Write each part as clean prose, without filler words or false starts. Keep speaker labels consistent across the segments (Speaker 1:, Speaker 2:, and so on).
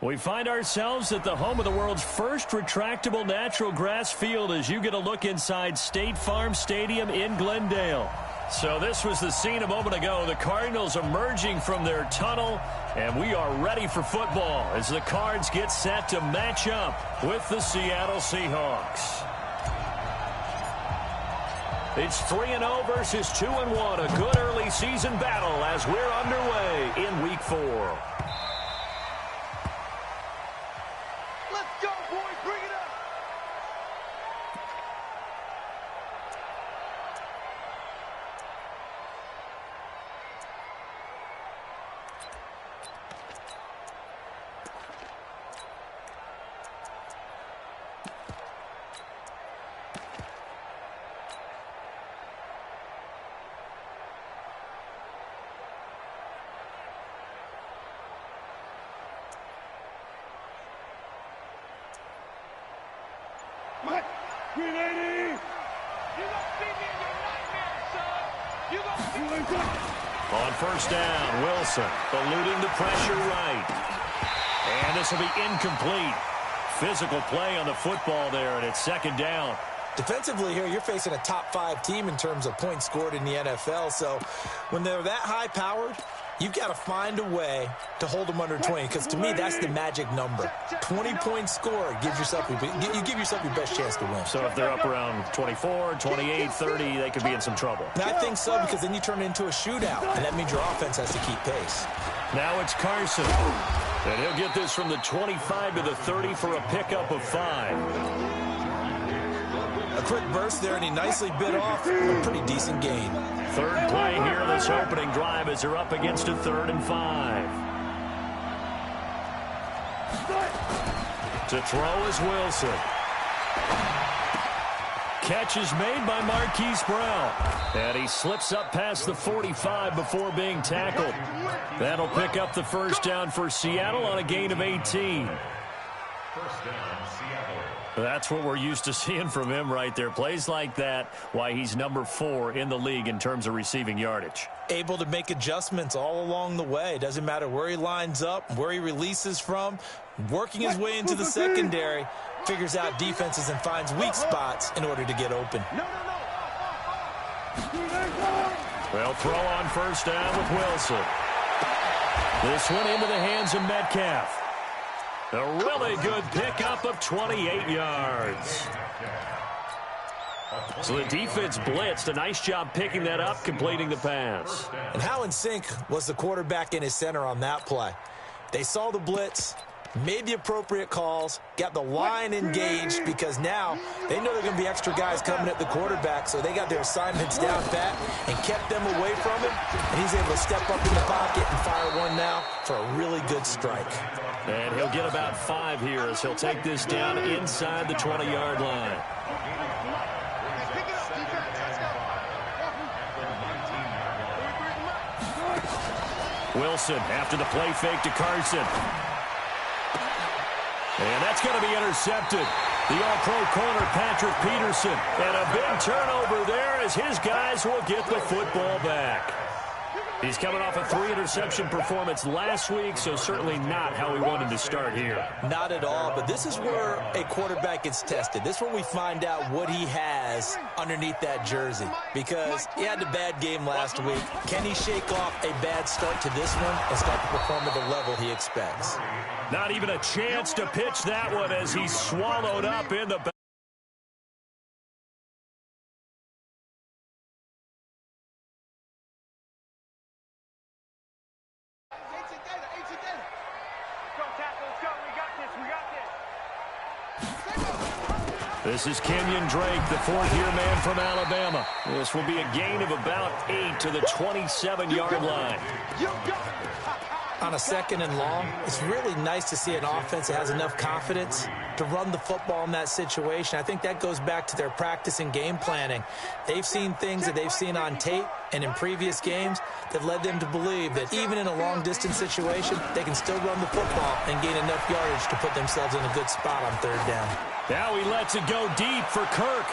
Speaker 1: We find ourselves at the home of the world's first retractable natural grass field as you get a look inside State Farm Stadium in Glendale. So this was the scene a moment ago. The Cardinals emerging from their tunnel, and we are ready for football as the Cards get set to match up with the Seattle Seahawks. It's 3-0 versus 2-1, a good early season battle as we're underway in Week 4. On first down, Wilson eluding the pressure right. And this will be incomplete. Physical play on the football there, and it's second down.
Speaker 2: Defensively here, you're facing a top-5 team in terms of points scored in the NFL. So when they're that high-powered, you've got to find a way to hold them under 20, because to me, that's the magic number. 20 points scored, you give yourself your best chance to win.
Speaker 1: So if they're up around 24, 28, 30, they could be in some trouble.
Speaker 2: And I think so, because then you turn it into a shootout, and that means your offense has to keep pace.
Speaker 1: Now it's Carson, and he'll get this from the 25 to the 30 for a pickup of 5.
Speaker 2: A quick burst there, and he nicely bit off a pretty decent gain.
Speaker 1: Third play here, this opening drive, as they're up against a 3rd and 5. To throw is Wilson. Catch is made by Marquise Brown. And he slips up past the 45 before being tackled. That'll pick up the first down for Seattle on a gain of 18.
Speaker 3: First down, Seattle.
Speaker 1: That's what we're used to seeing from him right there. Plays like that, why he's number 4 in the league in terms of receiving yardage.
Speaker 2: Able to make adjustments all along the way. Doesn't matter where he lines up, where he releases from. Working his way into the secondary, figures out defenses and finds weak spots in order to get open.
Speaker 1: Well, throw on first down with Wilson. This one into the hands of Metcalf. A really good pickup of 28 yards. So the defense blitzed. A nice job picking that up, completing the pass.
Speaker 2: And how in sync was the quarterback in his center on that play? They saw the blitz, made the appropriate calls, got the line engaged, because now they know there are going to be extra guys coming at the quarterback, so they got their assignments down pat and kept them away from him, and he's able to step up in the pocket and fire one now for a really good strike.
Speaker 1: And he'll get about 5 here as he'll take this down inside the 20-yard line. Wilson after the play fake to Carson. And that's going to be intercepted. The all-pro corner, Patrick Peterson. And a big turnover there as his guys will get the football back. He's coming off a 3-interception performance last week, so certainly not how we wanted to start here.
Speaker 2: Not at all, but this is where a quarterback gets tested. This is where we find out what he has underneath that jersey, because he had a bad game last week. Can he shake off a bad start to this one and start to perform at the level he expects?
Speaker 1: Not even a chance to pitch that one as he's swallowed up in the back. This is Kenyon Drake, the 4th-year man from Alabama. This will be a gain of about 8 to the 27-yard line.
Speaker 2: On a 2nd and long, it's really nice to see an offense that has enough confidence to run the football in that situation. I think that goes back to their practice and game planning. They've seen things that they've seen on tape and in previous games that led them to believe that even in a long-distance situation, they can still run the football and gain enough yardage to put themselves in a good spot on 3rd down.
Speaker 1: Now he lets it go deep for Kirk.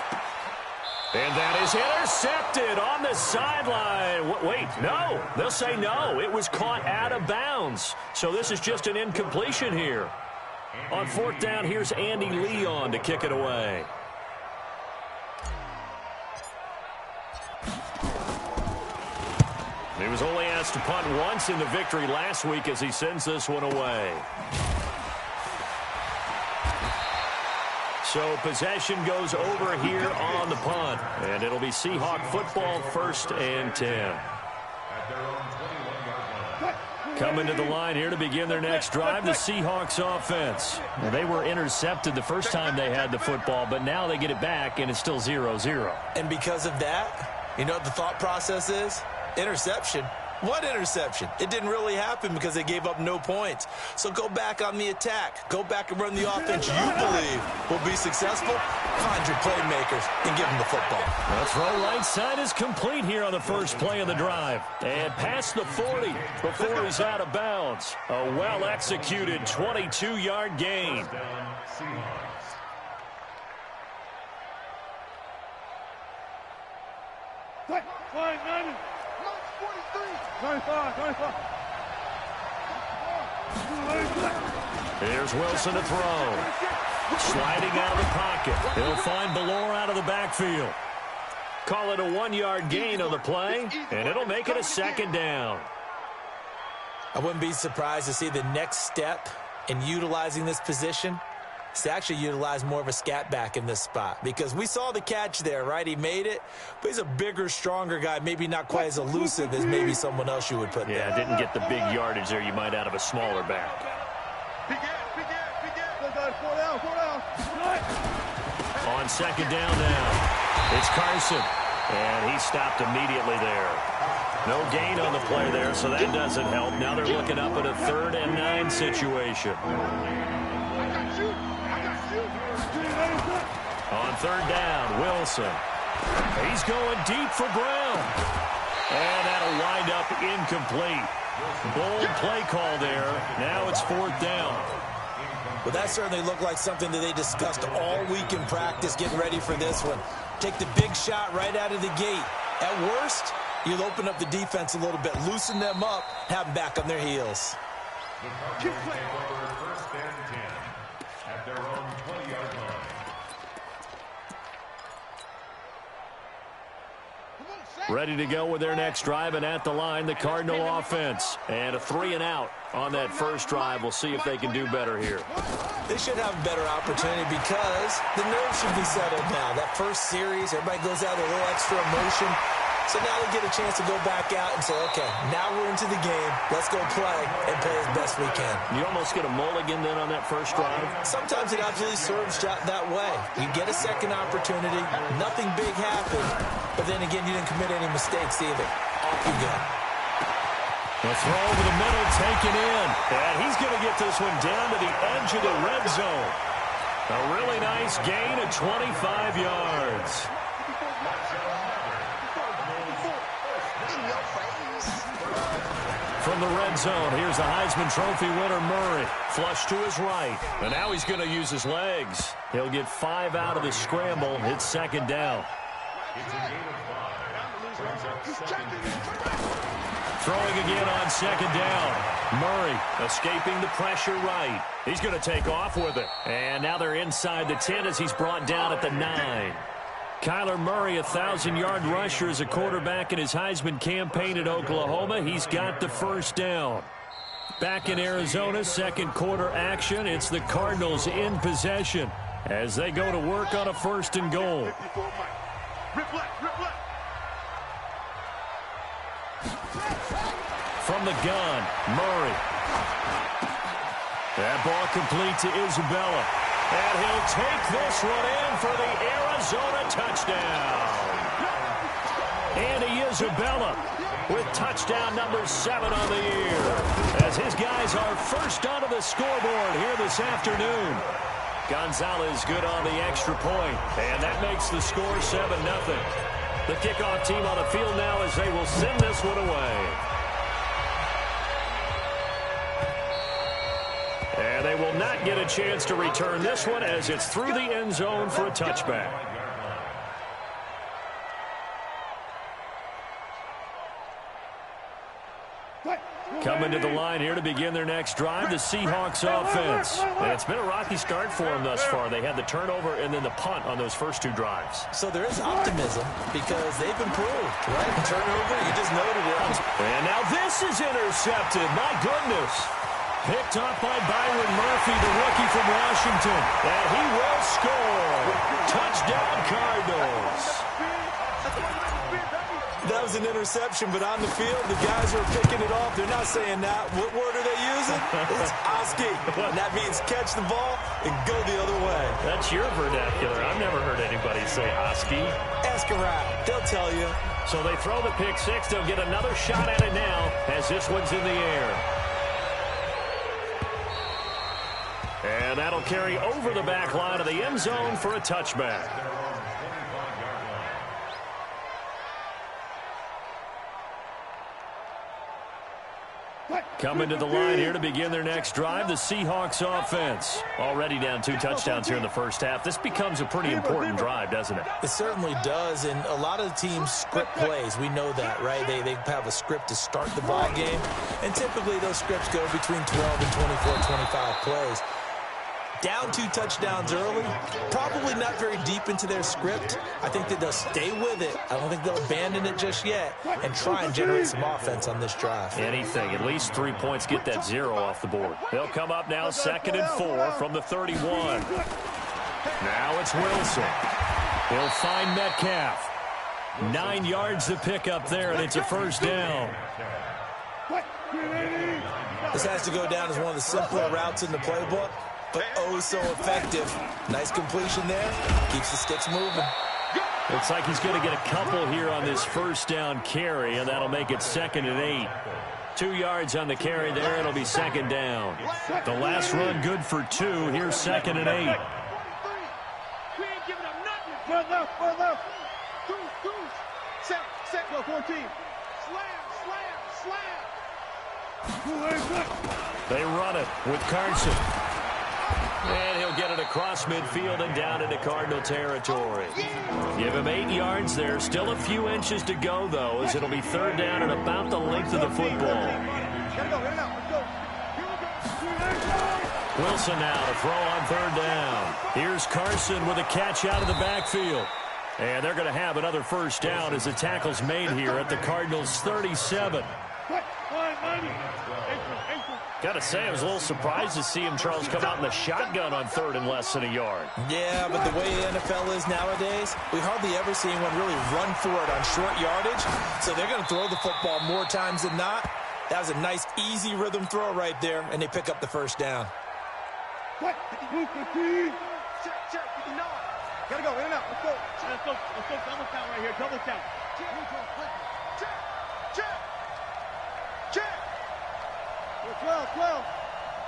Speaker 1: And that is intercepted on the sideline. Wait, no. They'll say no. It was caught out of bounds. So this is just an incompletion here. On fourth down, here's Andy Leon to kick it away. He was only asked to punt once in the victory last week as he sends this one away. So possession goes over here on the punt. And it'll be Seahawk football, 1st and 10. Coming to the line here to begin their next drive, the Seahawks offense. Now, they were intercepted the first time they had the football, but now they get it back, and it's still 0-0.
Speaker 2: And because of that, you know what the thought process is? Interception. What interception? It didn't really happen because they gave up no points. So go back on the attack. Go back and run the offense you believe will be successful. Find your playmakers and give them the football.
Speaker 1: The throw right side is complete here on the first play of the drive. And past the 40 before he's out of bounds. A well-executed 22-yard gain. Here's Wilson to throw. Sliding out of the pocket. He'll find Ballore out of the backfield. Call it a 1-yard gain on the play, and it'll make it a 2nd down.
Speaker 2: I wouldn't be surprised to see the next step in utilizing this position is to actually utilize more of a scat back in this spot, because we saw the catch there, right? He made it, but he's a bigger, stronger guy, maybe not quite as elusive as maybe someone else you would put there.
Speaker 1: Yeah, didn't get the big yardage there you might out of a smaller back. On 2nd down now, it's Carson, and he stopped immediately there. No gain on the play there, so that doesn't help. Now they're looking up at a 3rd and 9 situation. On 3rd down, Wilson. He's going deep for Brown. And that'll wind up incomplete. Bold play call there. Now it's 4th down.
Speaker 2: Well, that certainly looked like something that they discussed all week in practice, getting ready for this one. Take the big shot right out of the gate. At worst, you'll open up the defense a little bit, loosen them up, have them back on their heels.
Speaker 3: The Cardinals take over 1st and 10 at their own 20-yard line.
Speaker 1: Ready to go with their next drive, and at the line, the Cardinal offense. And a 3-and-out on that first drive. We'll see if they can do better here.
Speaker 2: They should have a better opportunity because the nerves should be settled now. That first series, everybody goes out with a little extra emotion. So now they get a chance to go back out and say, okay, now we're into the game. Let's go play and play as best we can.
Speaker 1: You almost get a mulligan then on that first drive?
Speaker 2: Sometimes it absolutely serves that way. You get a second opportunity. Nothing big happened. But then again, you didn't commit any mistakes either. Off you go.
Speaker 1: The throw over the middle, taken in. And he's going to get this one down to the edge of the red zone. A really nice gain of 25 yards. From the red zone, here's the Heisman Trophy winner, Murray. Flush to his right. And now he's going to use his legs. He'll get 5 out of the scramble. It's 2nd down.
Speaker 3: It's a gain of 5.
Speaker 1: Throwing again on 2nd down. Murray escaping the pressure right. He's going to take off with it. And now they're inside the 10 as he's brought down at the 9. Kyler Murray, 1,000-yard rusher as a quarterback in his Heisman campaign at Oklahoma. He's got the first down. Back in Arizona, 2nd quarter action. It's the Cardinals in possession as they go to work on a 1st and goal. From the gun, Murray. That ball complete to Isabella. And he'll take this one in for the Arizona touchdown. Andy Isabella with touchdown number 7 on the year. As his guys are first onto the scoreboard here this afternoon. Gonzalez good on the extra point. And that makes the score 7-0. The kickoff team on the field now as they will send this one away. And they will not get a chance to return this one as it's through the end zone for a touchback. Coming to the line here to begin their next drive, the Seahawks offense. And it's been a rocky start for them thus far. They had the turnover and then the punt on those first two drives.
Speaker 2: So there is optimism because they've improved, right? Turnover, you just noted it.
Speaker 1: And now this is intercepted. My goodness. Picked up by Byron Murphy, the rookie from Washington. And he will score. Touchdown, Cardinals.
Speaker 2: That was an interception, but on the field, the guys are picking it off. They're not saying that. What word are they using? It's Oski. And that means catch the ball and go the other way.
Speaker 1: That's your vernacular. I've never heard anybody say Oski.
Speaker 2: Ask around. They'll tell you.
Speaker 1: So they throw the pick six. They'll get another shot at it now as this one's in the air. And that'll carry over the back line of the end zone for a touchback. Coming to the line here to begin their next drive, the Seahawks offense. Already down 2 touchdowns here in the first half. This becomes a pretty important drive, doesn't it?
Speaker 2: It certainly does, and a lot of the teams script plays. We know that, right? They have a script to start the ball game, and typically those scripts go between 12 and 24, 25 plays. Down 2 touchdowns early, probably not very deep into their script. I think that they'll stay with it. I don't think they'll abandon it just yet and try and generate some offense on this drive.
Speaker 1: Anything, at least 3 points, get that 0 off the board. They'll come up now 2nd and 4 from the 31. Now it's Wilson. He'll find Metcalf. 9 yards to pick up there, and it's a first down.
Speaker 2: This has to go down as one of the simpler routes in the playbook, but oh so effective. Nice completion there. Keeps the sticks moving.
Speaker 1: Looks like he's going to get a couple here on this first down carry, and that'll make it 2nd and 8. 2 yards on the carry there. It'll be 2nd down. The last run good for 2. Here's 2nd and 8.
Speaker 4: We ain't giving up nothing. Further. Set, go 14. Slam.
Speaker 1: They run it with Carson. And he'll get it across midfield and down into Cardinal territory. Give him 8 yards there. Still a few inches to go, though, as it'll be 3rd down and about the length of the football. Wilson now to throw on 3rd down. Here's Carson with a catch out of the backfield. And they're going to have another first down as the tackle's made here at the Cardinals' 37. Got to say, I was a little surprised to see him, Charles, come out in the shotgun on 3rd and less than a yard.
Speaker 2: Yeah, but the way the NFL is nowadays, we hardly ever see anyone really run for it on short yardage. So they're going to throw the football more times than not. That was a nice, easy rhythm throw right there, and they pick up the first down.
Speaker 4: Check, 59. Gotta go, in and out. Let's go. Double count right here. Double count. Check.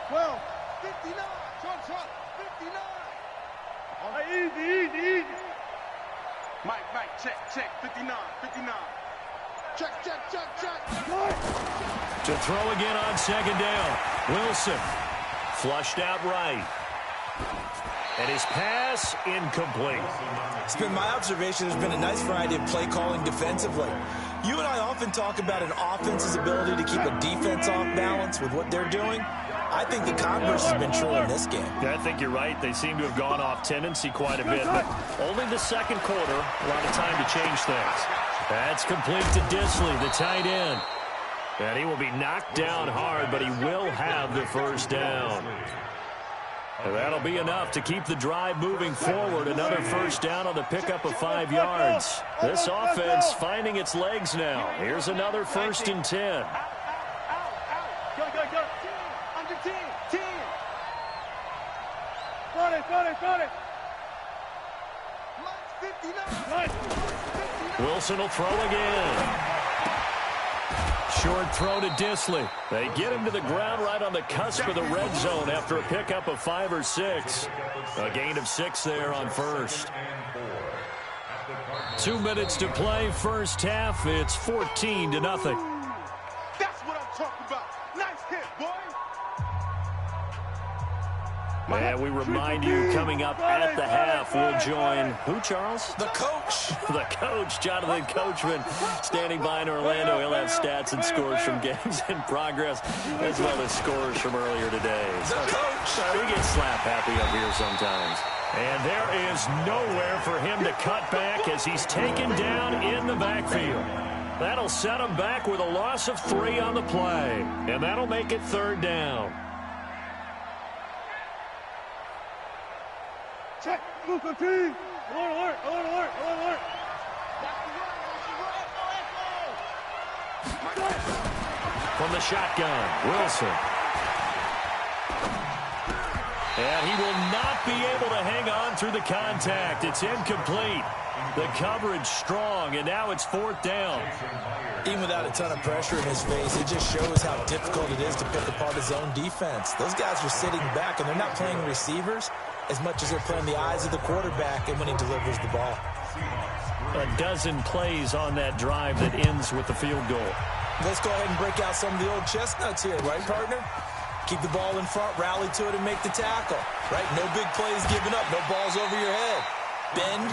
Speaker 4: 12. 59. Trump. 59. All right, easy. Mike, check. 59. Check.
Speaker 1: To throw again on 2nd down. Wilson flushed out right. And his pass incomplete.
Speaker 2: It's been my observation there's been a nice variety of play calling defensively. You and I often talk about an offense's ability to keep a defense off balance with what they're doing. I think the converse has been true in this game.
Speaker 1: Yeah, I think you're right. They seem to have gone off tendency quite a bit, but only the 2nd quarter, a lot of time to change things. That's complete to Disley, the tight end. And he will be knocked down hard, but he will have the first down. And that'll be enough to keep the drive moving forward. Another first down on the pickup of 5 yards. This offense finding its legs now. Here's another 1st and 10.
Speaker 4: Go. Under 10. Got it. 59.
Speaker 1: Wilson will throw again. Short throw to Disley. They get him to the ground right on the cusp of the red zone after a pickup of 5 or 6. A gain of 6 there on 1st. 2 minutes to play, first half. It's 14-0.
Speaker 4: That's what I'm talking about. Nice hit, boy.
Speaker 1: And we remind you, coming up at the half, we'll join who, Charles?
Speaker 2: The coach.
Speaker 1: The coach, Jonathan Coachman, standing by in Orlando. He'll have stats and scores from games in progress, as well as scores from earlier today.
Speaker 2: The coach.
Speaker 1: We get slap happy up here sometimes. And there is nowhere for him to cut back as he's taken down in the backfield. That'll set him back with a loss of 3 on the play. And that'll make it 3rd down.
Speaker 4: Check. Move 15. Alert, alert, alert, alert, alert.
Speaker 1: From the shotgun, Wilson. And he will not be able to hang on through the contact. It's incomplete. The coverage strong, and now it's 4th down.
Speaker 2: Even without a ton of pressure in his face, it just shows how difficult it is to pick apart his own defense. Those guys are sitting back, and they're not playing receivers as much as they're playing the eyes of the quarterback and when he delivers the ball.
Speaker 1: A dozen plays on that drive that ends with the field goal.
Speaker 2: Let's go ahead and break out some of the old chestnuts here, right, partner? Keep the ball in front, rally to it, and make the tackle, right? No big plays given up, no balls over your head. Bend,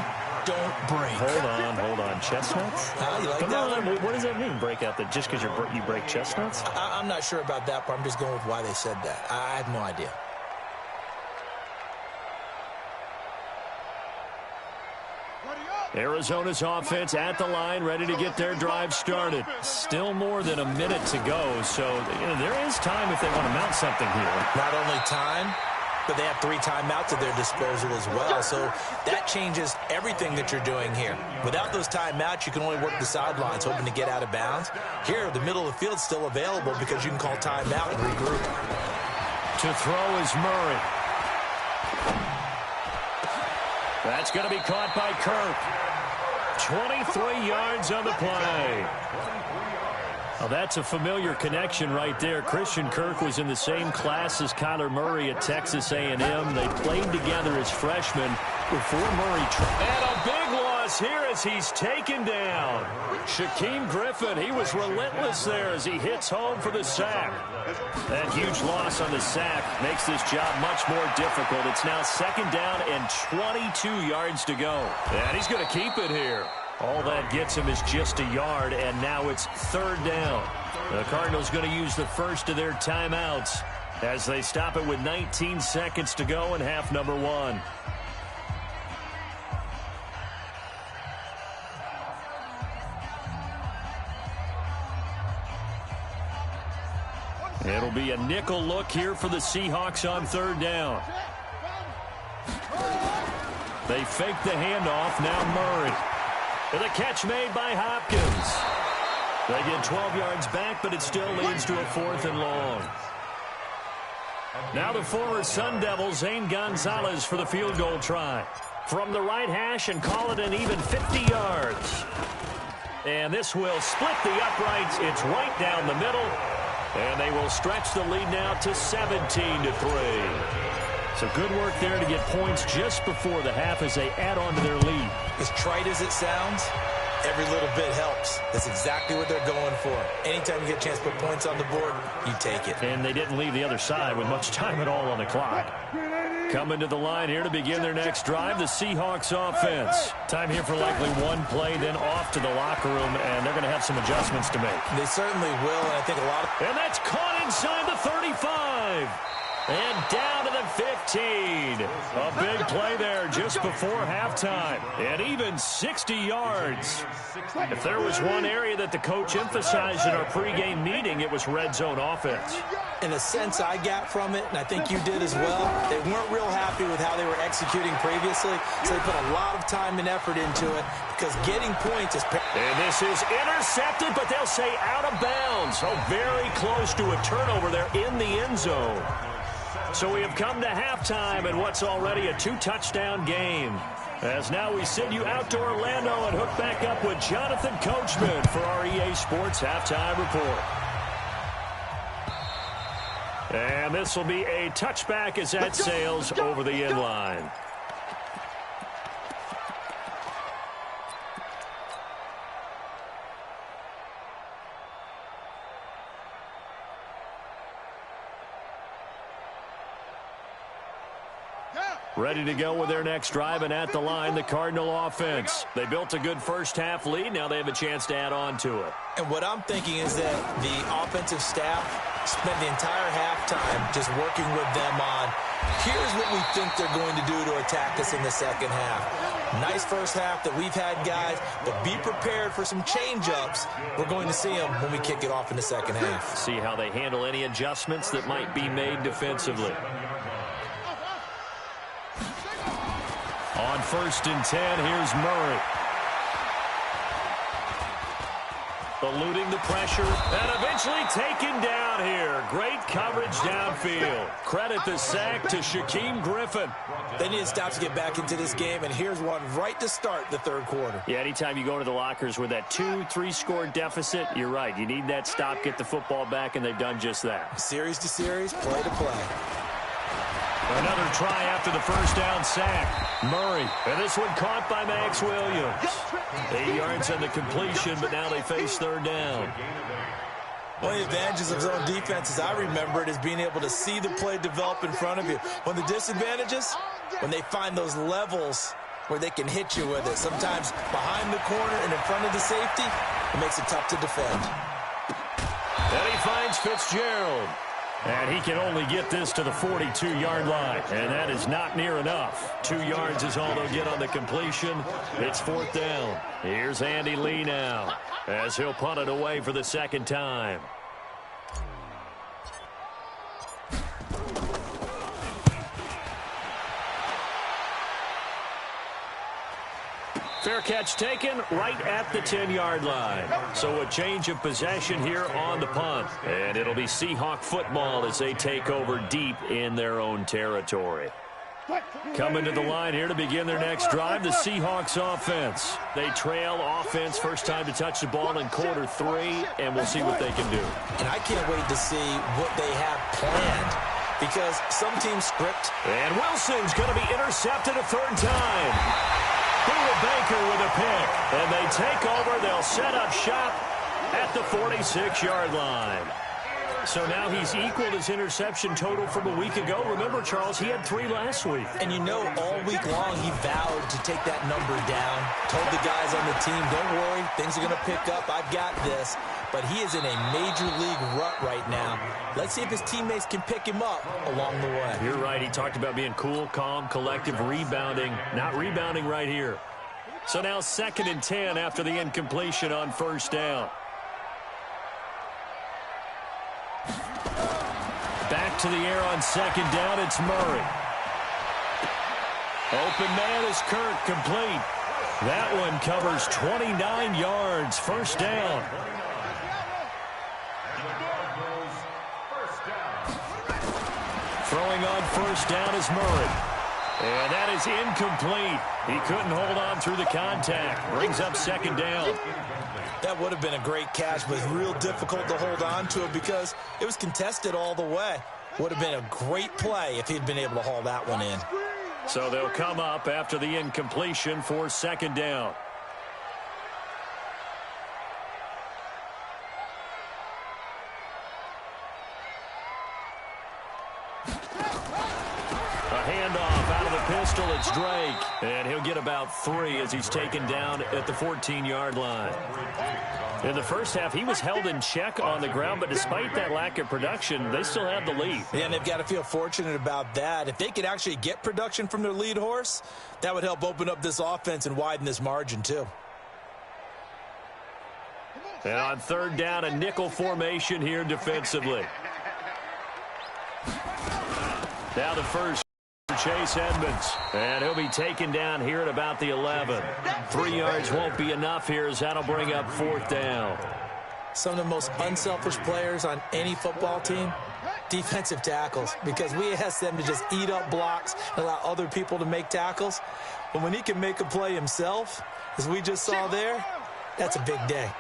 Speaker 2: don't break.
Speaker 1: Hold on. Chestnuts?
Speaker 2: You like
Speaker 1: Come
Speaker 2: that
Speaker 1: on,
Speaker 2: one?
Speaker 1: what does that mean, break out? That just because you break chestnuts?
Speaker 2: I'm not sure about that part. I'm just going with why they said that. I have no idea.
Speaker 1: Arizona's offense at the line, ready to get their drive started. Still more than a minute to go, so there is time if they want to mount something here.
Speaker 2: Not only time, but they have 3 timeouts at their disposal as well, so that changes everything that you're doing here. Without those timeouts, you can only work the sidelines, hoping to get out of bounds. Here, the middle of the field's still available because you can call timeout and regroup.
Speaker 1: To throw is Murray. That's going to be caught by Kirk. 23 yards on the play. Well, that's a familiar connection right there. Christian Kirk was in the same class as Kyler Murray at Texas A&M. They played together as freshmen before Murray. And a big loss here as he's taken down. Shaquem Griffin, he was relentless there as he hits home for the sack. That huge loss on the sack makes this job much more difficult. It's now 2nd down and 22 yards to go. And he's going to keep it here. All that gets him is just a yard, and now it's 3rd down. The Cardinals going to use the first of their timeouts as they stop it with 19 seconds to go in half number 1. It'll be a nickel look here for the Seahawks on 3rd down. They fake the handoff. Now Murray. With a catch made by Hopkins. They get 12 yards back, but it still leads to a 4th and long. Now the former Sun Devil, Zane Gonzalez, for the field goal try. From the right hash and call it an even 50 yards. And this will split the uprights. It's right down the middle. And they will stretch the lead now to 17-3. So good work there to get points just before the half as they add on to their lead.
Speaker 2: As trite as it sounds, every little bit helps. That's exactly what they're going for. Anytime you get a chance to put points on the board, you take it.
Speaker 1: And they didn't leave the other side with much time at all on the clock. Coming to the line here to begin their next drive, the Seahawks offense. Time here for likely one play, then off to the locker room, and they're going to have some adjustments to make.
Speaker 2: They certainly will, and I think a lot of...
Speaker 1: And that's caught inside the 35. And down to the 15. A big play there just before halftime. And even 60 yards. If there was one area that the coach emphasized in our pregame meeting, it was red zone offense.
Speaker 2: In a sense I got from it, and I think you did as well, they weren't real happy with how they were executing previously, so they put a lot of time and effort into it because getting points is...
Speaker 1: And this is intercepted, but they'll say out of bounds. So very close to a turnover there in the end zone. So we have come to halftime in what's already a 2-touchdown game. As now we send you out to Orlando and hook back up with Jonathan Coachman for our EA Sports Halftime Report. And this will be a touchback as that sails over the end line. Ready to go with their next drive, and at the line, the Cardinal offense. They built a good first-half lead. Now they have a chance to add on to it.
Speaker 2: And what I'm thinking is that the offensive staff spent the entire halftime just working with them on, here's what we think they're going to do to attack us in the second half. Nice first half that we've had, guys, but be prepared for some change-ups. We're going to see them when we kick it off in the second half.
Speaker 1: See how they handle any adjustments that might be made defensively. On 1st and 10, here's Murray. Eluding the pressure and eventually taken down here. Great coverage downfield. Credit the sack to Shaquem Griffin.
Speaker 2: They need to stop to get back into this game, and here's one right to start the third quarter.
Speaker 1: Yeah, anytime you go to the lockers with that 2-3 score deficit, you're right. You need that stop, get the football back, and they've done just that.
Speaker 2: Series to series, play to play.
Speaker 1: Another try after the first down sack. Murray, and this one caught by Max Williams. 8 yards on the completion, but now they face third down.
Speaker 2: One of the advantages of zone defense, as I remember it, is being able to see the play develop in front of you. One of the disadvantages, when they find those levels where they can hit you with it. Sometimes behind the corner and in front of the safety, it makes it tough to defend.
Speaker 1: And he finds Fitzgerald. And he can only get this to the 42-yard line. And that is not near enough. 2 yards is all they'll get on the completion. It's fourth down. Here's Andy Lee now, as he'll punt it away for the second time. Fair catch taken right at the 10-yard line. So a change of possession here on the punt. And it'll be Seahawk football as they take over deep in their own territory. Coming to the line here to begin their next drive, the Seahawks offense. They trail offense first time to touch the ball in quarter 3, and we'll see what they can do. And
Speaker 2: I can't wait to see what they have planned, because some teams script.
Speaker 1: And Wilson's going to be intercepted a third time. Baker with a pick, and they take over. They'll set up shop at the 46-yard line. So now he's equaled his interception total from a week ago. Remember, Charles, he had 3 last week.
Speaker 2: And you know, all week long he vowed to take that number down. Told the guys on the team, don't worry, things are going to pick up. I've got this. But he is in a major league rut right now. Let's see if his teammates can pick him up along the way.
Speaker 1: You're right. He talked about being cool, calm, collective, rebounding. Not rebounding right here. So now 2nd and 10 after the incompletion on first down. Back to the air on 2nd down, it's Murray. Open man is Kirk, complete. That one covers 29 yards, first down. Throwing on first down is Murray. And that is incomplete. He couldn't hold on through the contact. Brings up 2nd down.
Speaker 2: That would have been a great catch, but real difficult to hold on to it because it was contested all the way. Would have been a great play if he'd been able to haul that one in.
Speaker 1: So they'll come up after the incompletion for 2nd down. Pistol, it's Drake, and he'll get about 3 as he's taken down at the 14-yard line. In the first half, he was held in check on the ground, but despite that lack of production, they still have the lead.
Speaker 2: Yeah, and they've got to feel fortunate about that. If they could actually get production from their lead horse, that would help open up this offense and widen this margin, too.
Speaker 1: And on 3rd down, a nickel formation here defensively. Now the first. Chase Edmonds, and he'll be taken down here at about the 11. 3 yards won't be enough here as that'll bring up 4th down.
Speaker 2: Some of the most unselfish players on any football team, defensive tackles, because we ask them to just eat up blocks and allow other people to make tackles. But when he can make a play himself, as we just saw there, that's a big day.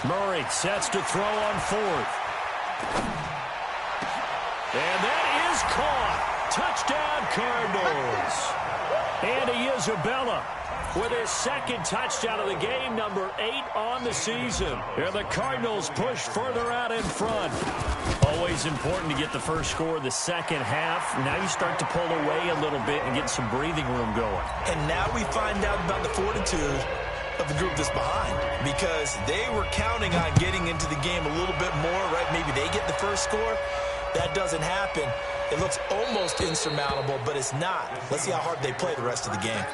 Speaker 1: Murray sets to throw on 4th. And that is caught. Touchdown, Cardinals. Andy Isabella with his second touchdown of the game, number 8 on the season. And the Cardinals push further out in front. Always important to get the first score of the second half. Now you start to pull away a little bit and get some breathing room going.
Speaker 2: And now we find out about the fortitude of the group that's behind, because they were counting on getting into the game a little bit more, right? Maybe they get the first score. That doesn't happen. It looks almost insurmountable, but it's not. Let's see how hard they play the rest of the game.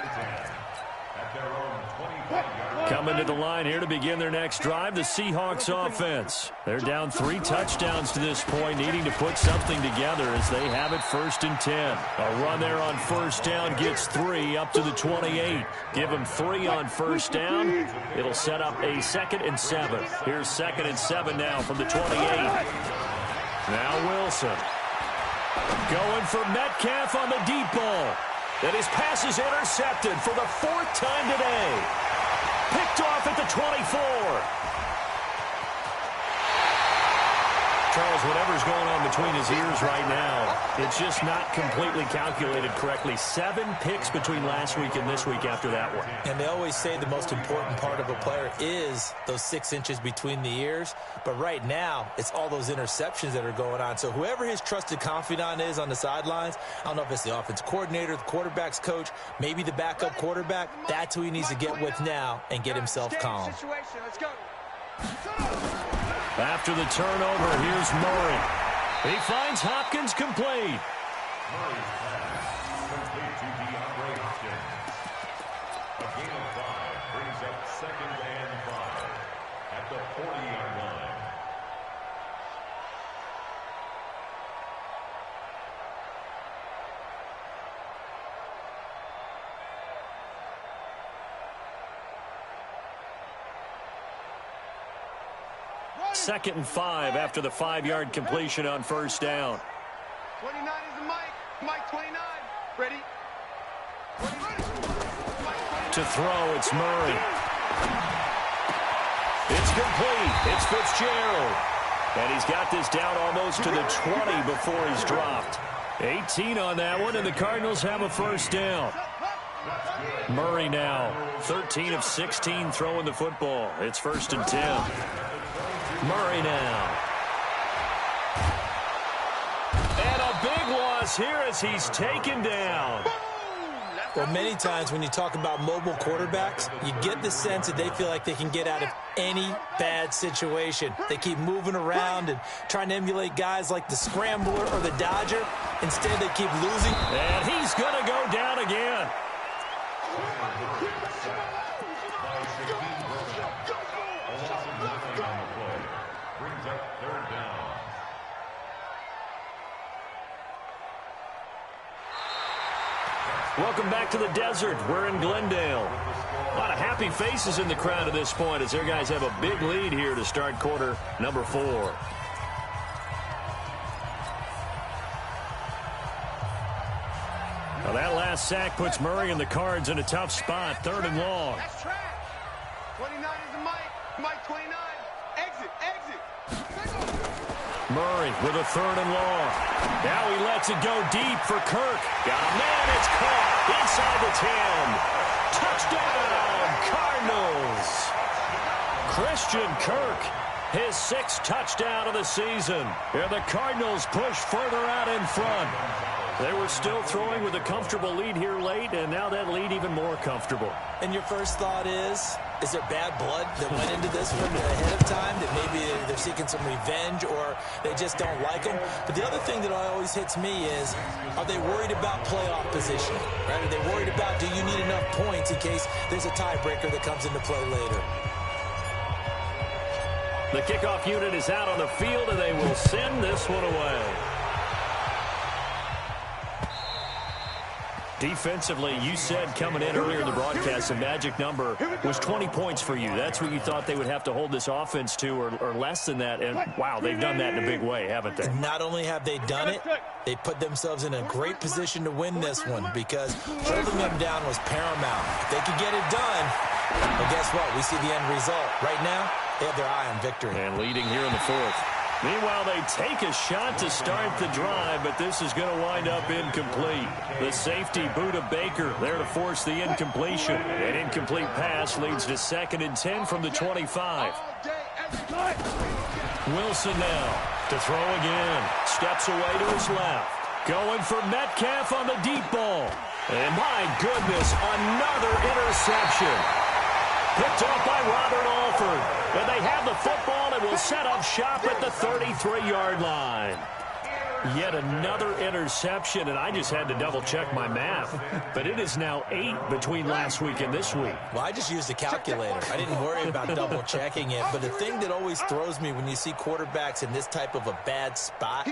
Speaker 1: Coming to the line here to begin their next drive, the Seahawks offense. They're down 3 touchdowns to this point, needing to put something together as they have it 1st and 10. A run there on first down gets 3 up to the 28. Give them 3 on first down. It'll set up a 2nd and 7. Here's 2nd and 7 now from the 28. Now Wilson. Going for Metcalf on the deep ball. And his pass is intercepted for the 4th time today. Picked off at the 24. Charles, whatever's going on between his ears right now, it's just not completely calculated correctly. 7 picks between last week and this week after that one.
Speaker 2: And they always say the most important part of a player is those 6 inches between the ears. But right now, it's all those interceptions that are going on. So whoever his trusted confidant is on the sidelines, I don't know if it's the offense coordinator, the quarterback's coach, maybe the backup quarterback, that's who he needs to get with now and get himself calm.
Speaker 4: Let's go.
Speaker 1: After the turnover, here's Murray. He finds Hopkins complete.
Speaker 3: Murray's pass complete to DeAndre Hopkins. A gain of 5 brings up 2nd and 5 at the 40-yard line.
Speaker 1: Second and 5 after the 5-yard completion on first down.
Speaker 4: 29 is the Mike. Mike 29. Ready?
Speaker 1: To throw, it's Murray. It's complete. It's Fitzgerald. And he's got this down almost to the 20 before he's dropped. 18 on that one, and the Cardinals have a first down. Murray now, 13 of 16 throwing the football. It's 1st and 10. Murray now. And a big loss here as he's taken down.
Speaker 2: Well, many times when you talk about mobile quarterbacks, you get the sense that they feel like they can get out of any bad situation. They keep moving around and trying to emulate guys like the Scrambler or the Dodger. Instead, they keep losing.
Speaker 1: And he's going to go down again. Welcome back to the desert. We're in Glendale. A lot of happy faces in the crowd at this point as their guys have a big lead here to start quarter number 4. Now that last sack puts Murray and the Cards in a tough spot. 3rd and long.
Speaker 4: That's track. 29 is the Mike. Mike 29. Exit.
Speaker 1: Murray with a 3rd and long. Now he lets it go deep for Kirk. Got a man. It's caught inside the 10. Touchdown, Cardinals. Christian Kirk, his 6th touchdown of the season. And the Cardinals push further out in front. They were still throwing with a comfortable lead here late, and now that lead even more comfortable.
Speaker 2: And your first thought is there bad blood that went into this one ahead of time, that maybe they're seeking some revenge or they just don't like them? But the other thing that always hits me is, are they worried about playoff position? Right? Are they worried about, do you need enough points in case there's a tiebreaker that comes into play later?
Speaker 1: The kickoff unit is out on the field, and they will send this one away. Defensively, you said coming in earlier in the broadcast, the magic number was 20 points for you. That's what you thought they would have to hold this offense to, or less than that. And, wow, they've done that in a big way, haven't they?
Speaker 2: Not only have they done it, they put themselves in a great position to win this one because holding them down was paramount. If they could get it done, well, guess what? We see the end result. Right now, they have their eye on victory.
Speaker 1: And leading here in the 4th. Meanwhile, they take a shot to start the drive, but this is going to wind up incomplete. The safety, Buda Baker, there to force the incompletion. An incomplete pass leads to 2nd and 10 from the 25. Wilson now to throw again. Steps away to his left. Going for Metcalf on the deep ball. And my goodness, another interception. Picked off by Robert Alford. And they have the football and will set up shop at the 33-yard line. Yet another interception, and I just had to double-check my math. But it is now 8 between last week and this week.
Speaker 2: Well, I just used a calculator. I didn't worry about double-checking it. But the thing that always throws me when you see quarterbacks in this type of a bad spot,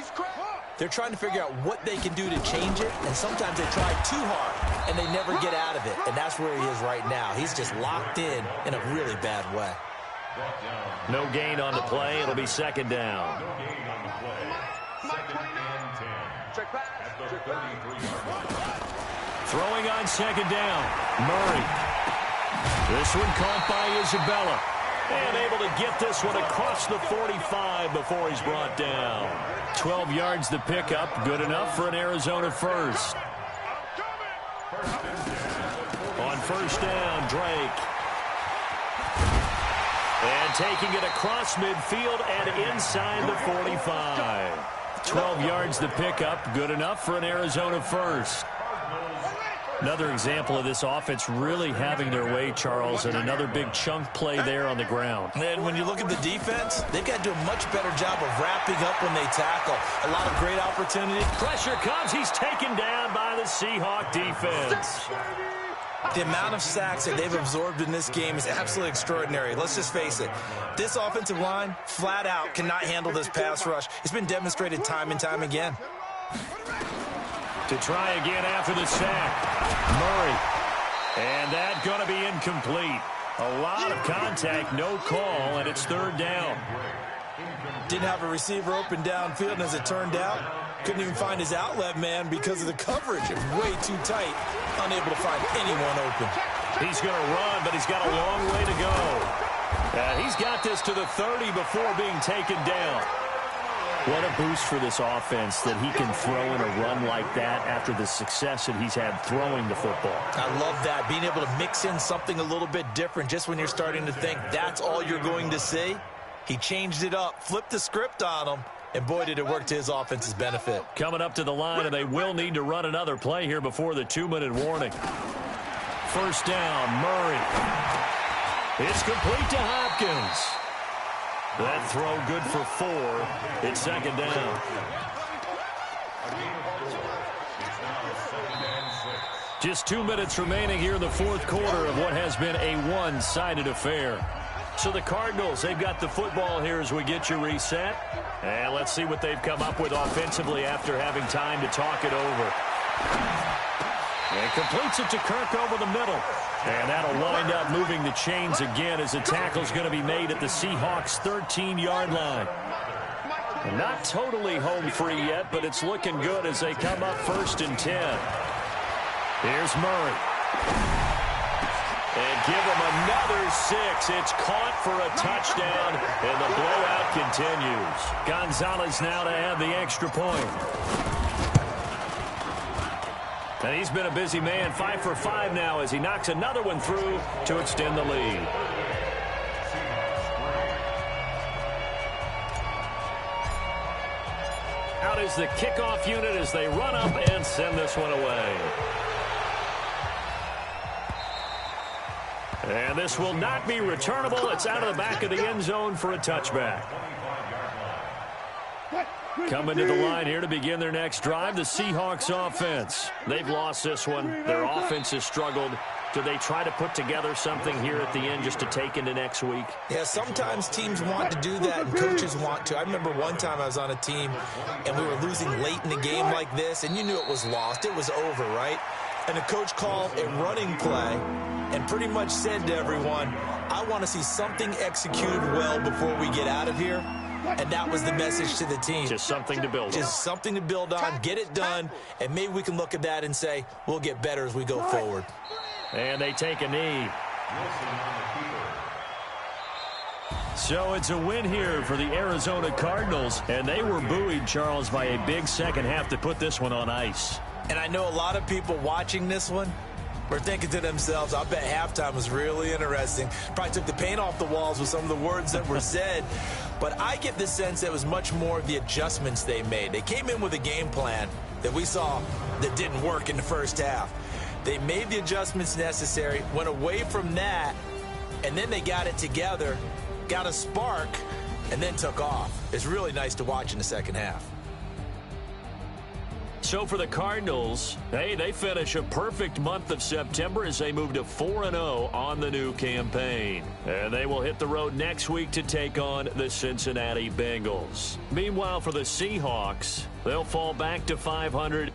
Speaker 2: they're trying to figure out what they can do to change it, and sometimes they try too hard, and they never get out of it. And that's where he is right now. He's just locked in a really bad way.
Speaker 1: No gain on the play. It'll be 2nd down.
Speaker 3: No gain on the play. 2nd and 10. At the 33-yard line.
Speaker 1: Throwing on 2nd down. Murray. This one caught by Isabella. And able to get this one across the 45 before he's brought down. 12 yards the pickup. Good enough for an Arizona first. On 1st down, Drake. And taking it across midfield and inside the 45. 12 yards the pickup. Good enough for an Arizona first. Another example of this offense really having their way, Charles, and another big chunk play there on the ground.
Speaker 2: And when you look at the defense, they've got to do a much better job of wrapping up when they tackle. A lot of great opportunity.
Speaker 1: Pressure comes. He's taken down by the Seahawk defense.
Speaker 2: The amount of sacks that they've absorbed in this game is absolutely extraordinary. Let's just face it. This offensive line, flat out, cannot handle this pass rush. It's been demonstrated time and time again.
Speaker 1: To try again after the sack. Murray. And that going to be incomplete. A lot of contact, no call, and it's 3rd down.
Speaker 2: Didn't have a receiver open downfield, and as it turned out, couldn't even find his outlet man because of the coverage. It was way too tight. Unable to find anyone open.
Speaker 1: He's going to run, but he's got a long way to go. He's got this to the 30 before being taken down. What a boost for this offense that he can throw in a run like that after the success that he's had throwing the football.
Speaker 2: I love that, being able to mix in something a little bit different just when you're starting to think that's all you're going to see. He changed it up, flipped the script on him, and boy, did it work to his offense's benefit.
Speaker 1: Coming up to the line, and they will need to run another play here before the 2-minute warning. 1st down, Murray. It's complete to Hopkins. That throw good for 4. It's 2nd down. Just 2 minutes remaining here in the 4th quarter of what has been a one-sided affair. So the Cardinals, they've got the football here as we get you reset. And let's see what they've come up with offensively after having time to talk it over. And completes it to Kirk over the middle. And that'll wind up moving the chains again as the tackle's going to be made at the Seahawks' 13-yard line. And not totally home free yet, but it's looking good as they come up 1st and 10. Here's Murray. And give him another 6. It's caught for a touchdown, and the blowout continues. Gonzalez now to add the extra point. And he's been a busy man, 5 for 5 now as he knocks another one through to extend the lead. Out is the kickoff unit as they run up and send this one away. And this will not be returnable. It's out of the back of the end zone for a touchback. Coming to the line here to begin their next drive, the Seahawks offense. They've lost this one. Their offense has struggled. Do they try to put together something here at the end just to take into next week?
Speaker 2: Yeah, sometimes teams want to do that and coaches want to. I remember one time I was on a team and we were losing late in the game like this, and you knew it was lost. It was over, right? And the coach called a running play and pretty much said to everyone, I want to see something executed well before we get out of here. And that was the message to the team.
Speaker 1: Just something to build on.
Speaker 2: Just something to build on, get it done, and maybe we can look at that and say, we'll get better as we go forward.
Speaker 1: And they take a knee. So it's a win here for the Arizona Cardinals, and they were buoyed, Charles, by a big second half to put this one on ice.
Speaker 2: And I know a lot of people watching this one were thinking to themselves, I bet halftime was really interesting. Probably took the paint off the walls with some of the words that were said. But I get the sense that it was much more of the adjustments they made. They came in with a game plan that we saw that didn't work in the first half. They made the adjustments necessary, went away from that, and then they got it together, got a spark, and then took off. It's really nice to watch in the second half.
Speaker 1: So for the Cardinals, hey, they finish a perfect month of September as they move to 4-0 on the new campaign. And they will hit the road next week to take on the Cincinnati Bengals. Meanwhile, for the Seahawks, they'll fall back to 500.